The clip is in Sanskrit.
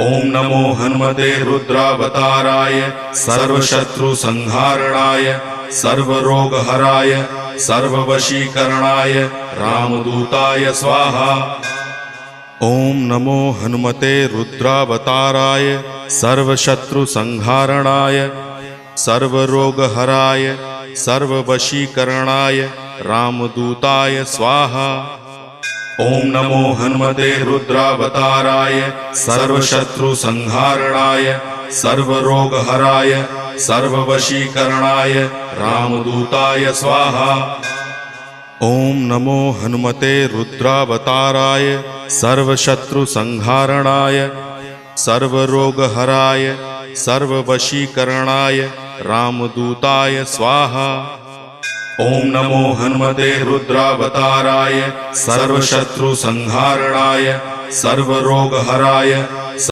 ओम नमो हनुमते रुद्रावताराय सर्वशत्रुसंहारणाय सर्वरोगहराय सर्ववशीकरणाय रामदूताय स्वाहा। ओम नमो हनुमते रुद्रावताराय सर्वशत्रुसंहारणाय सर्वरोगहराय सर्ववशीकरणाय रामदूताय स्वाहा। ओम नमो हनुमते रुद्रावताराय सर्वशत्रुसंहारणाय सर्वरोगहराय सर्ववशीकरणाय रामदूताय स्वाहा। ओम नमो हनुमते रुद्रावताराय सर्वशत्रुसंहारणाय सर्वरोगहराय सर्ववशीकरणाय रामदूताय स्वाहा। ओम नमो हनुमते रुद्रावताराय सर्वशत्रुसंहारणाय सर्वरोगहराय